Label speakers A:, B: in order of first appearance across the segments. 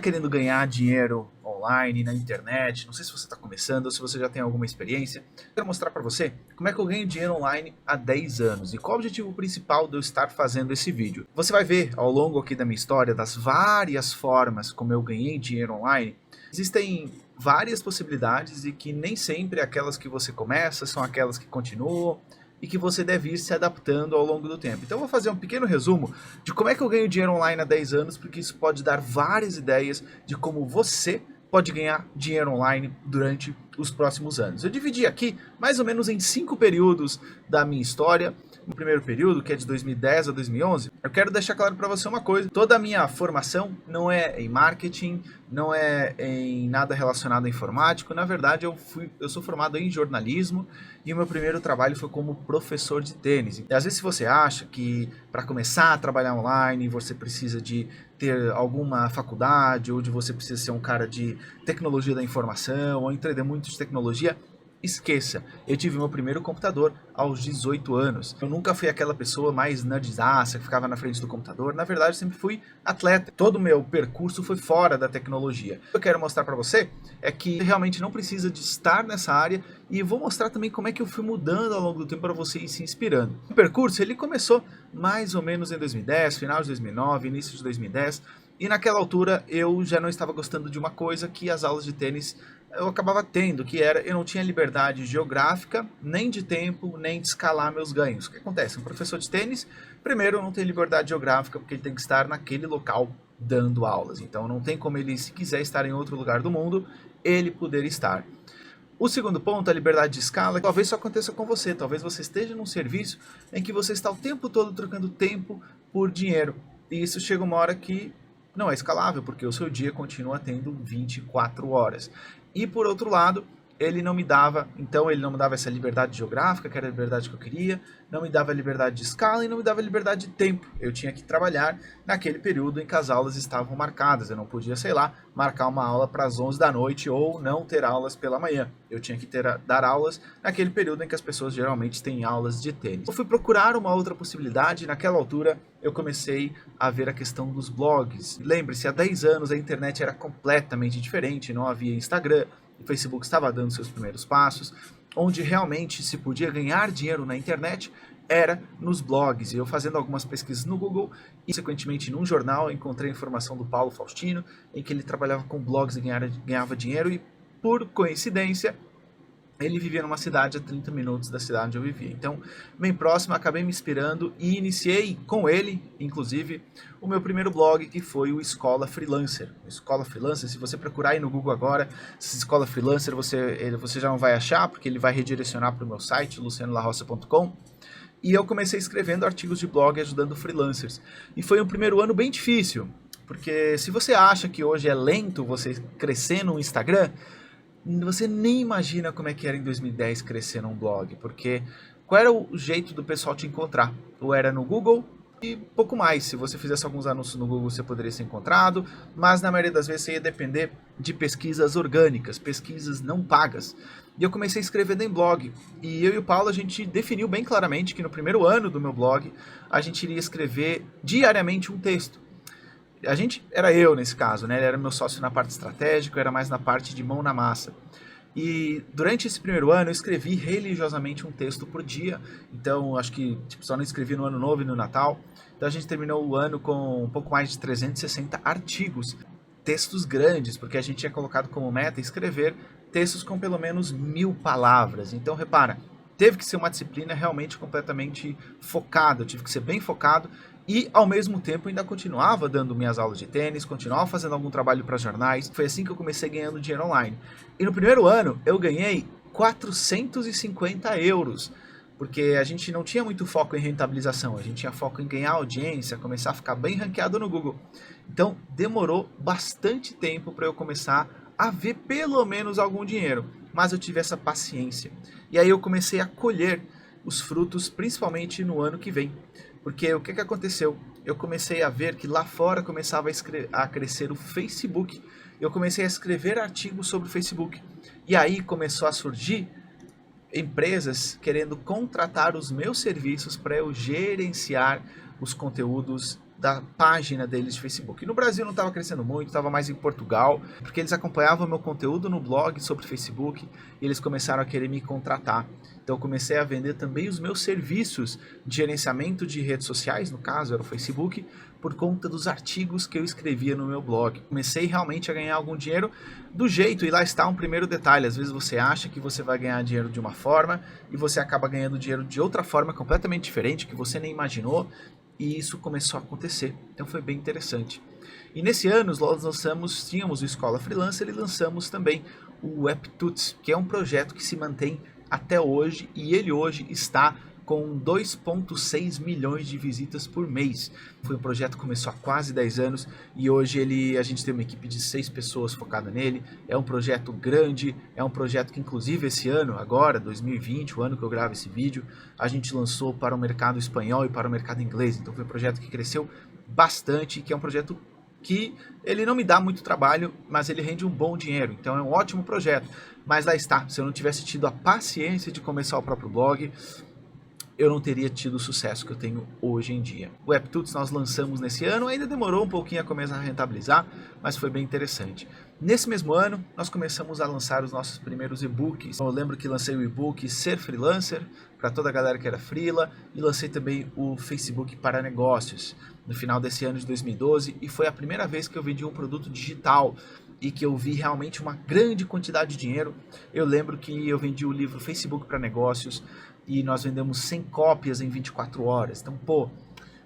A: Querendo ganhar dinheiro online, na internet, não sei se você está começando ou se você já tem alguma experiência, quero mostrar para você como é que eu ganho dinheiro online há 10 anos e qual o objetivo principal de eu estar fazendo esse vídeo. Você vai ver ao longo aqui da minha história das várias formas como eu ganhei dinheiro online. Existem várias possibilidades e que nem sempre aquelas que você começa são aquelas que continuam e que você deve ir se adaptando ao longo do tempo. Então eu vou fazer um pequeno resumo de como é que eu ganho dinheiro online há 10 anos, porque isso pode dar várias ideias de como você pode ganhar dinheiro online durante os próximos anos. Eu dividi aqui mais ou menos em 5 períodos da minha história. No primeiro período, que é de 2010 a 2011, eu quero deixar claro para você uma coisa. Toda a minha formação não é em marketing, não é em nada relacionado à informática. Na verdade, eu sou formado em jornalismo e o meu primeiro trabalho foi como professor de tênis. E às vezes, se você acha que para começar a trabalhar online você precisa de ter alguma faculdade ou de você precisa ser um cara de tecnologia da informação ou entender muito de tecnologia, esqueça, eu tive meu primeiro computador aos 18 anos. Eu nunca fui aquela pessoa mais nerdzaça que ficava na frente do computador. Na verdade, eu sempre fui atleta. Todo o meu percurso foi fora da tecnologia. O que eu quero mostrar para você é que realmente não precisa de estar nessa área e vou mostrar também como é que eu fui mudando ao longo do tempo para você ir se inspirando. O percurso ele começou mais ou menos em 2010, final de 2009, início de 2010. E naquela altura eu já não estava gostando de uma coisa que as aulas de tênis eu acabava tendo, que era eu não tinha liberdade geográfica, nem de tempo, nem de escalar meus ganhos. O que acontece? Um professor de tênis, primeiro, não tem liberdade geográfica porque ele tem que estar naquele local dando aulas. Então não tem como ele, se quiser estar em outro lugar do mundo, ele poder estar. O segundo ponto, a liberdade de escala, talvez isso aconteça com você. Talvez você esteja num serviço em que você está o tempo todo trocando tempo por dinheiro. E isso chega uma hora que não é escalável, porque o seu dia continua tendo 24 horas. E por outro lado, ele não me dava essa liberdade geográfica, que era a liberdade que eu queria, não me dava liberdade de escala e não me dava liberdade de tempo. Eu tinha que trabalhar naquele período em que as aulas estavam marcadas. Eu não podia, sei lá, marcar uma aula para as 11 da noite ou não ter aulas pela manhã. Eu tinha que dar aulas naquele período em que as pessoas geralmente têm aulas de tênis. Eu fui procurar uma outra possibilidade. Naquela altura, eu comecei a ver a questão dos blogs. Lembre-se, há 10 anos a internet era completamente diferente, não havia Instagram, o Facebook estava dando seus primeiros passos, onde realmente se podia ganhar dinheiro na internet era nos blogs. E eu fazendo algumas pesquisas no Google e, consequentemente, num jornal, encontrei a informação do Paulo Faustino, em que ele trabalhava com blogs e ganhava dinheiro e, por coincidência, ele vivia numa cidade a 30 minutos da cidade onde eu vivia. Então, bem próximo, acabei me inspirando e iniciei com ele, inclusive, o meu primeiro blog, que foi o Escola Freelancer. Escola Freelancer, se você procurar aí no Google agora, Escola Freelancer, você já não vai achar, porque ele vai redirecionar para o meu site, lucianolarroça.com. E eu comecei escrevendo artigos de blog ajudando freelancers. E foi um primeiro ano bem difícil, porque se você acha que hoje é lento você crescer no Instagram, você nem imagina como é que era em 2010 crescer num blog, porque qual era o jeito do pessoal te encontrar? Ou era no Google e pouco mais. Se você fizesse alguns anúncios no Google, você poderia ser encontrado, mas na maioria das vezes você ia depender de pesquisas orgânicas, pesquisas não pagas. E eu comecei escrevendo em blog, e eu e o Paulo a gente definiu bem claramente que no primeiro ano do meu blog a gente iria escrever diariamente um texto. A gente, era eu nesse caso, né? Ele era meu sócio na parte estratégica, eu era mais na parte de mão na massa. E durante esse primeiro ano eu escrevi religiosamente um texto por dia. Então acho que só não escrevi no ano novo e no Natal. Então a gente terminou o ano com um pouco mais de 360 artigos. Textos grandes, porque a gente tinha colocado como meta escrever textos com pelo menos 1000 palavras. Então repara, teve que ser uma disciplina realmente completamente focada. Eu tive que ser bem focado. E, ao mesmo tempo, ainda continuava dando minhas aulas de tênis, continuava fazendo algum trabalho para jornais. Foi assim que eu comecei ganhando dinheiro online. E no primeiro ano, eu ganhei 450 euros, porque a gente não tinha muito foco em rentabilização, a gente tinha foco em ganhar audiência, começar a ficar bem ranqueado no Google. Então, demorou bastante tempo para eu começar a ver pelo menos algum dinheiro, mas eu tive essa paciência. E aí eu comecei a colher os frutos, principalmente no ano que vem. Porque o que aconteceu? Eu comecei a ver que lá fora começava a crescer o Facebook. Eu comecei a escrever artigos sobre o Facebook. E aí começou a surgir empresas querendo contratar os meus serviços para eu gerenciar os conteúdos da página deles de Facebook. E no Brasil não estava crescendo muito, estava mais em Portugal, porque eles acompanhavam meu conteúdo no blog sobre Facebook e eles começaram a querer me contratar. Então eu comecei a vender também os meus serviços de gerenciamento de redes sociais, no caso era o Facebook, por conta dos artigos que eu escrevia no meu blog. Comecei realmente a ganhar algum dinheiro do jeito, e lá está um primeiro detalhe, às vezes você acha que você vai ganhar dinheiro de uma forma e você acaba ganhando dinheiro de outra forma completamente diferente, que você nem imaginou, e isso começou a acontecer. Então foi bem interessante. E nesse ano nós tínhamos o Escola Freelancer e lançamos também o WebTuts, que é um projeto que se mantém até hoje, e ele hoje está com 2,6 milhões de visitas por mês. Foi um projeto que começou há quase 10 anos e hoje a gente tem uma equipe de 6 pessoas focada nele. É um projeto grande, é um projeto que inclusive esse ano, agora, 2020, o ano que eu gravo esse vídeo, a gente lançou para o mercado espanhol e para o mercado inglês. Então foi um projeto que cresceu bastante, que é um projeto que ele não me dá muito trabalho, mas ele rende um bom dinheiro, então é um ótimo projeto. Mas lá está, se eu não tivesse tido a paciência de começar o próprio blog, eu não teria tido o sucesso que eu tenho hoje em dia. O WebTuts nós lançamos nesse ano, ainda demorou um pouquinho a começar a rentabilizar, mas foi bem interessante. Nesse mesmo ano, nós começamos a lançar os nossos primeiros e-books. Eu lembro que lancei o e-book Ser Freelancer, para toda a galera que era freela, e lancei também o Facebook para negócios, no final desse ano de 2012, e foi a primeira vez que eu vendi um produto digital, e que eu vi realmente uma grande quantidade de dinheiro. Eu lembro que eu vendi o livro Facebook para negócios, e nós vendemos 100 cópias em 24 horas. Então,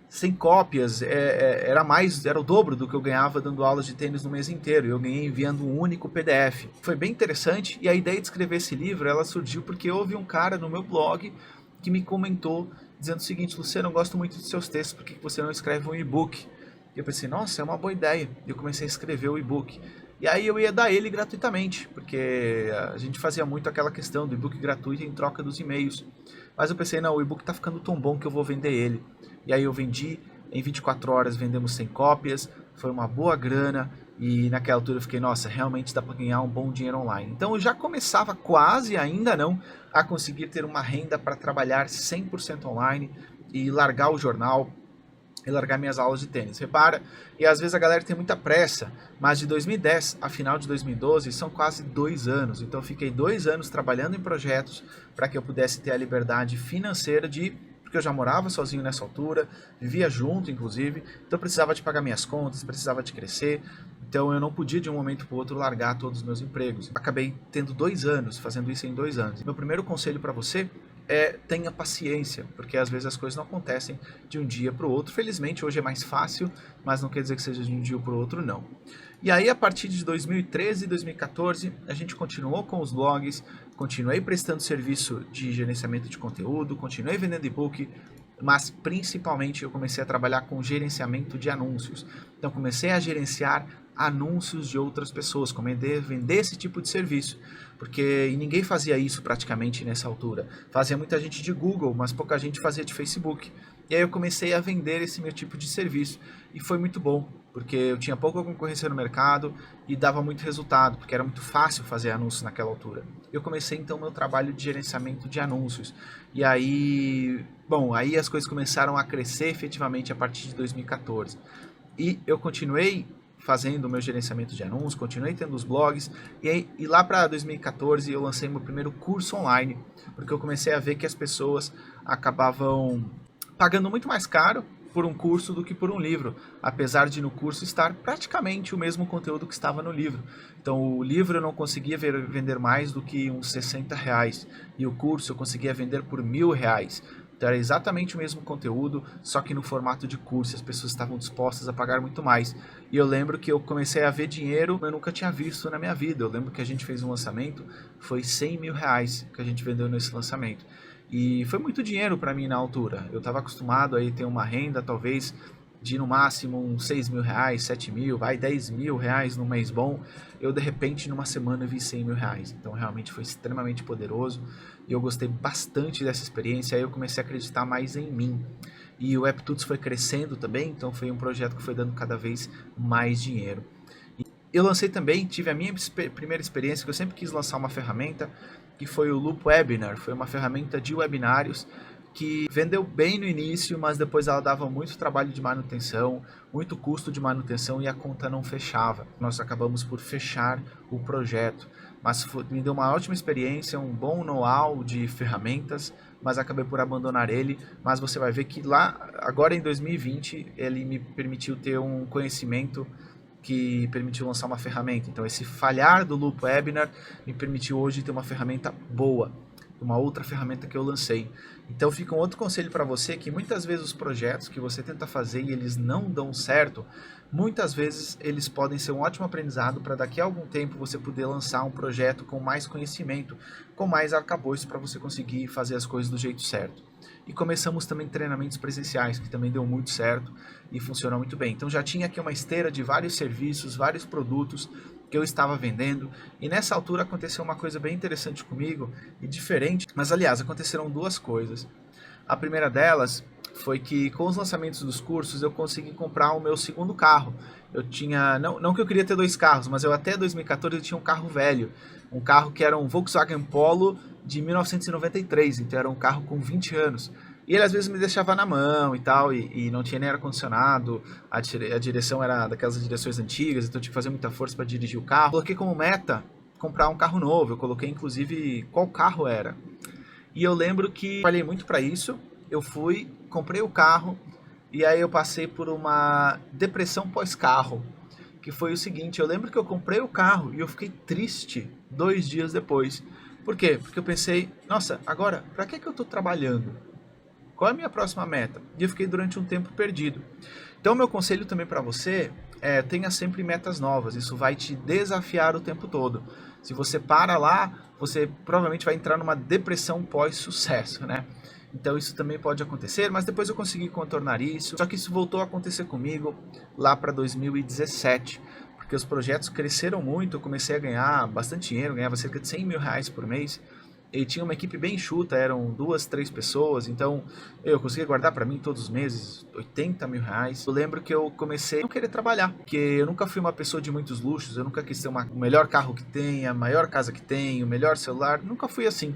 A: 100 cópias era o dobro do que eu ganhava dando aulas de tênis no mês inteiro. Eu ganhei enviando um único PDF. Foi bem interessante, e a ideia de escrever esse livro, ela surgiu porque houve um cara no meu blog que me comentou, dizendo o seguinte: Luciano, eu gosto muito dos seus textos, por que você não escreve um e-book? E eu pensei, nossa, é uma boa ideia. E eu comecei a escrever o e-book. E aí eu ia dar ele gratuitamente, porque a gente fazia muito aquela questão do e-book gratuito em troca dos e-mails. Mas eu pensei, não, o e-book tá ficando tão bom que eu vou vender ele. E aí eu vendi, em 24 horas vendemos 100 cópias, foi uma boa grana, e naquela altura eu fiquei, nossa, realmente dá para ganhar um bom dinheiro online. Então eu já começava quase, ainda não, a conseguir ter uma renda para trabalhar 100% online e largar o jornal, e largar minhas aulas de tênis. Repara, e às vezes a galera tem muita pressa, mas de 2010 a final de 2012 são quase 2 anos. Então eu fiquei 2 anos trabalhando em projetos para que eu pudesse ter a liberdade financeira porque eu já morava sozinho nessa altura, vivia junto inclusive, então eu precisava de pagar minhas contas, precisava de crescer, então eu não podia de um momento para o outro largar todos os meus empregos. Acabei tendo 2 anos, fazendo isso em 2 anos. Meu primeiro conselho para você tenha paciência, porque às vezes as coisas não acontecem de um dia para o outro. Felizmente hoje é mais fácil, mas não quer dizer que seja de um dia para o outro, não. E aí a partir de 2013 e 2014 a gente continuou com os blogs, continuei prestando serviço de gerenciamento de conteúdo, continuei vendendo e-book, mas principalmente eu comecei a trabalhar com gerenciamento de anúncios. Então comecei a gerenciar anúncios de outras pessoas, vender esse tipo de serviço, porque ninguém fazia isso praticamente nessa altura. Fazia muita gente de Google, mas pouca gente fazia de Facebook. E aí eu comecei a vender esse meu tipo de serviço, e foi muito bom, porque eu tinha pouca concorrência no mercado e dava muito resultado, porque era muito fácil fazer anúncios naquela altura. Eu comecei então meu trabalho de gerenciamento de anúncios, e aí, aí as coisas começaram a crescer efetivamente a partir de 2014. E eu continuei fazendo o meu gerenciamento de anúncios, continuei tendo os blogs, e lá para 2014 eu lancei meu primeiro curso online, porque eu comecei a ver que as pessoas acabavam pagando muito mais caro por um curso do que por um livro, apesar de no curso estar praticamente o mesmo conteúdo que estava no livro. Então o livro eu não conseguia vender mais do que uns R$60, e o curso eu conseguia vender por R$1.000. Então era exatamente o mesmo conteúdo, só que no formato de curso. As pessoas estavam dispostas a pagar muito mais. E eu lembro que eu comecei a ver dinheiro que eu nunca tinha visto na minha vida. Eu lembro que a gente fez um lançamento, foi R$100.000 que a gente vendeu nesse lançamento. E foi muito dinheiro para mim na altura. Eu estava acostumado a ter uma renda talvez de no máximo uns R$6.000, R$7.000, R$10.000 num mês bom. Eu de repente numa semana vi R$100.000. Então realmente foi extremamente poderoso. E eu gostei bastante dessa experiência, aí eu comecei a acreditar mais em mim. E o WebTuts foi crescendo também, então foi um projeto que foi dando cada vez mais dinheiro. E eu lancei também, tive a minha primeira experiência, que eu sempre quis lançar uma ferramenta, que foi o Loop Webinar. Foi uma ferramenta de webinários que vendeu bem no início, mas depois ela dava muito trabalho de manutenção, muito custo de manutenção e a conta não fechava. Nós acabamos por fechar o projeto, mas me deu uma ótima experiência, um bom know-how de ferramentas, mas acabei por abandonar ele. Mas você vai ver que lá, agora em 2020, ele me permitiu ter um conhecimento que permitiu lançar uma ferramenta. Então esse falhar do Loop Webinar me permitiu hoje ter uma ferramenta boa, uma outra ferramenta que eu lancei. Então fica um outro conselho para você, que muitas vezes os projetos que você tenta fazer e eles não dão certo, muitas vezes eles podem ser um ótimo aprendizado para daqui a algum tempo você poder lançar um projeto com mais conhecimento, com mais arcabouço para você conseguir fazer as coisas do jeito certo. E começamos também treinamentos presenciais, que também deu muito certo e funcionou muito bem. Então já tinha aqui uma esteira de vários serviços, vários produtos que eu estava vendendo, e nessa altura aconteceu uma coisa bem interessante comigo e diferente, mas aliás, aconteceram duas coisas. A primeira delas foi que com os lançamentos dos cursos eu consegui comprar o meu segundo carro. Eu tinha, não que eu queria ter dois carros, mas eu até 2014 eu tinha um carro velho, um carro que era um Volkswagen Polo de 1993, então era um carro com 20 anos. E ele às vezes me deixava na mão e tal, e não tinha nem ar-condicionado, a direção era daquelas direções antigas, então eu tinha que fazer muita força para dirigir o carro. Coloquei como meta comprar um carro novo, eu coloquei inclusive qual carro era. E eu lembro que falei muito para isso, eu fui, comprei o carro, e aí eu passei por uma depressão pós-carro, que foi o seguinte: eu lembro que eu comprei o carro e eu fiquei triste 2 dias depois. Por quê? Porque eu pensei, nossa, agora, para que eu estou trabalhando? Qual é a minha próxima meta? E eu fiquei durante um tempo perdido. Então, meu conselho também para você é: tenha sempre metas novas. Isso vai te desafiar o tempo todo. Se você para lá, você provavelmente vai entrar numa depressão pós-sucesso, né? Então, isso também pode acontecer, mas depois eu consegui contornar isso. Só que isso voltou a acontecer comigo lá para 2017, porque os projetos cresceram muito. Eu comecei a ganhar bastante dinheiro, ganhava cerca de 100 mil reais por mês. E tinha uma equipe bem enxuta, eram 2, 3 pessoas, então eu conseguia guardar para mim todos os meses 80 mil reais. Eu lembro que eu comecei a não querer trabalhar, porque eu nunca fui uma pessoa de muitos luxos, eu nunca quis ter o melhor carro que tem, a maior casa que tem, o melhor celular, nunca fui assim.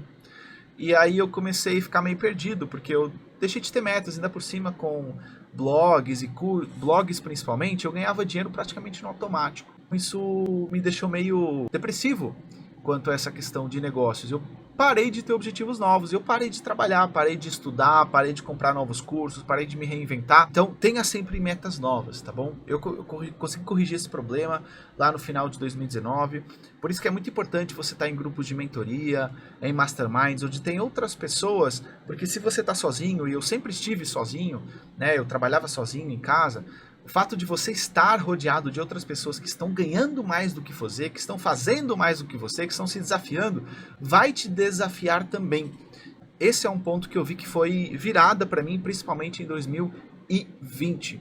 A: E aí eu comecei a ficar meio perdido, porque eu deixei de ter metas, ainda por cima com blogs e blogs principalmente, eu ganhava dinheiro praticamente no automático. Isso me deixou meio depressivo quanto a essa questão de negócios. Eu parei de ter objetivos novos, eu parei de trabalhar, parei de estudar, parei de comprar novos cursos, parei de me reinventar. Então tenha sempre metas novas, tá bom? Eu consegui corrigir esse problema lá no final de 2019, por isso que é muito importante você estar em grupos de mentoria, em masterminds, onde tem outras pessoas, porque se você está sozinho, e eu sempre estive sozinho, né? Eu trabalhava sozinho em casa. O fato de você estar rodeado de outras pessoas que estão ganhando mais do que você, que estão fazendo mais do que você, que estão se desafiando, vai te desafiar também. Esse é um ponto que eu vi que foi virada para mim, principalmente em 2020.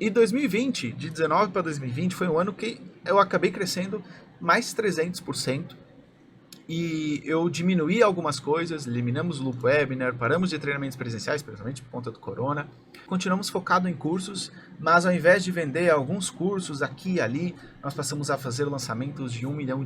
A: E 2020, de 19 para 2020, foi um ano que eu acabei crescendo mais 300%. E eu diminuí algumas coisas, eliminamos o Loop Webinar, paramos de treinamentos presenciais, principalmente por conta do corona. Continuamos focado em cursos, mas ao invés de vender alguns cursos aqui e ali, nós passamos a fazer lançamentos de R$1 milhão.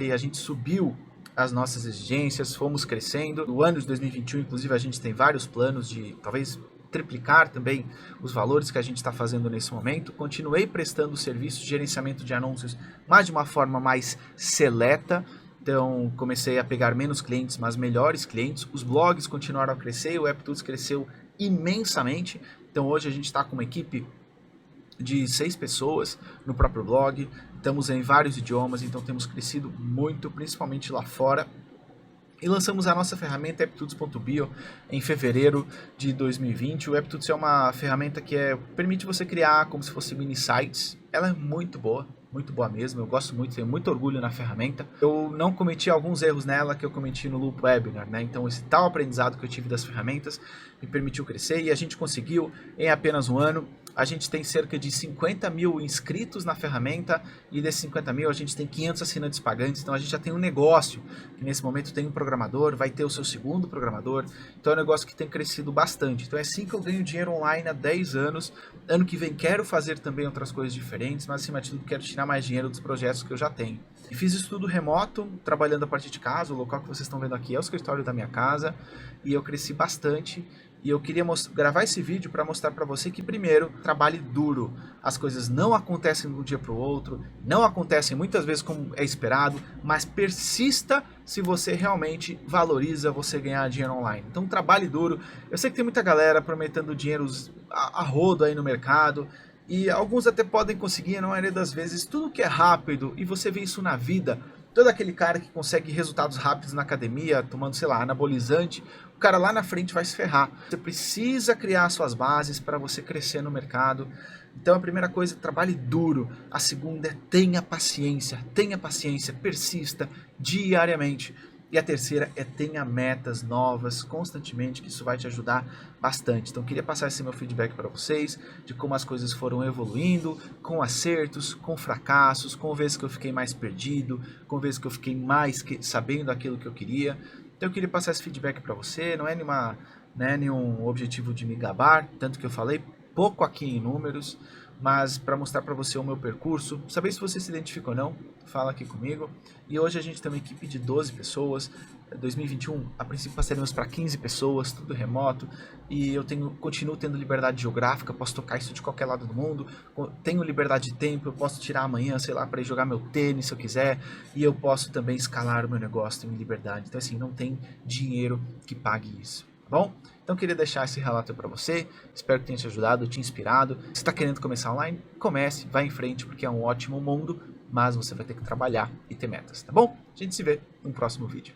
A: E a gente subiu as nossas exigências, fomos crescendo. No ano de 2021, inclusive, a gente tem vários planos de talvez triplicar também os valores que a gente está fazendo nesse momento. Continuei prestando serviço de gerenciamento de anúncios, mas de uma forma mais seleta. Então, comecei a pegar menos clientes, mas melhores clientes. Os blogs continuaram a crescer, o AppTools cresceu imensamente. Então, hoje a gente está com uma equipe de 6 pessoas no próprio blog. Estamos em vários idiomas, então temos crescido muito, principalmente lá fora. E lançamos a nossa ferramenta AppTools.bio em fevereiro de 2020. O AppTools é uma ferramenta que permite você criar como se fosse mini sites. Ela é muito boa mesmo, eu gosto muito, tenho muito orgulho na ferramenta. Eu não cometi alguns erros nela que eu cometi no Loop Webinar, né? Então esse tal aprendizado que eu tive das ferramentas me permitiu crescer e a gente conseguiu em apenas um ano a gente tem cerca de 50 mil inscritos na ferramenta e desses 50 mil a gente tem 500 assinantes pagantes, então a gente já tem um negócio, que nesse momento tem um programador, vai ter o seu segundo programador, então é um negócio que tem crescido bastante. Então é assim que eu ganho dinheiro online há 10 anos, ano que vem quero fazer também outras coisas diferentes, mas acima de tudo quero tirar mais dinheiro dos projetos que eu já tenho. E fiz estudo remoto, trabalhando a partir de casa, o local que vocês estão vendo aqui é o escritório da minha casa, e eu cresci bastante. E eu queria gravar esse vídeo para mostrar para você que, primeiro, trabalhe duro. As coisas não acontecem de um dia para o outro, não acontecem muitas vezes como é esperado, mas persista se você realmente valoriza você ganhar dinheiro online. Então trabalhe duro. Eu sei que tem muita galera prometendo dinheiros a rodo aí no mercado, e alguns até podem conseguir, na maioria das vezes, tudo que é rápido, e você vê isso na vida. Todo aquele cara que consegue resultados rápidos na academia, tomando, sei lá, anabolizante, o cara lá na frente vai se ferrar. Você precisa criar suas bases para você crescer no mercado. Então a primeira coisa, trabalhe duro. A segunda é tenha paciência, persista diariamente. E a terceira é tenha metas novas constantemente, que isso vai te ajudar bastante. Então queria passar esse meu feedback para vocês, de como as coisas foram evoluindo, com acertos, com fracassos, com vezes que eu fiquei mais perdido, com vezes que eu fiquei mais sabendo aquilo que eu queria. Então eu queria passar esse feedback para você, não é nenhum objetivo de me gabar, tanto que eu falei pouco aqui em números, mas para mostrar para você o meu percurso, saber se você se identifica ou não, fala aqui comigo. E hoje a gente tem uma equipe de 12 pessoas, 2021 a princípio passaremos para 15 pessoas, tudo remoto, e eu continuo tendo liberdade geográfica, posso tocar isso de qualquer lado do mundo, tenho liberdade de tempo, eu posso tirar amanhã, sei lá, para ir jogar meu tênis se eu quiser, e eu posso também escalar o meu negócio, tenho liberdade. Então assim, não tem dinheiro que pague isso, tá bom? Então queria deixar esse relato para você, espero que tenha te ajudado, te inspirado. Se está querendo começar online, comece, vá em frente, porque é um ótimo mundo, mas você vai ter que trabalhar e ter metas, tá bom? A gente se vê no próximo vídeo.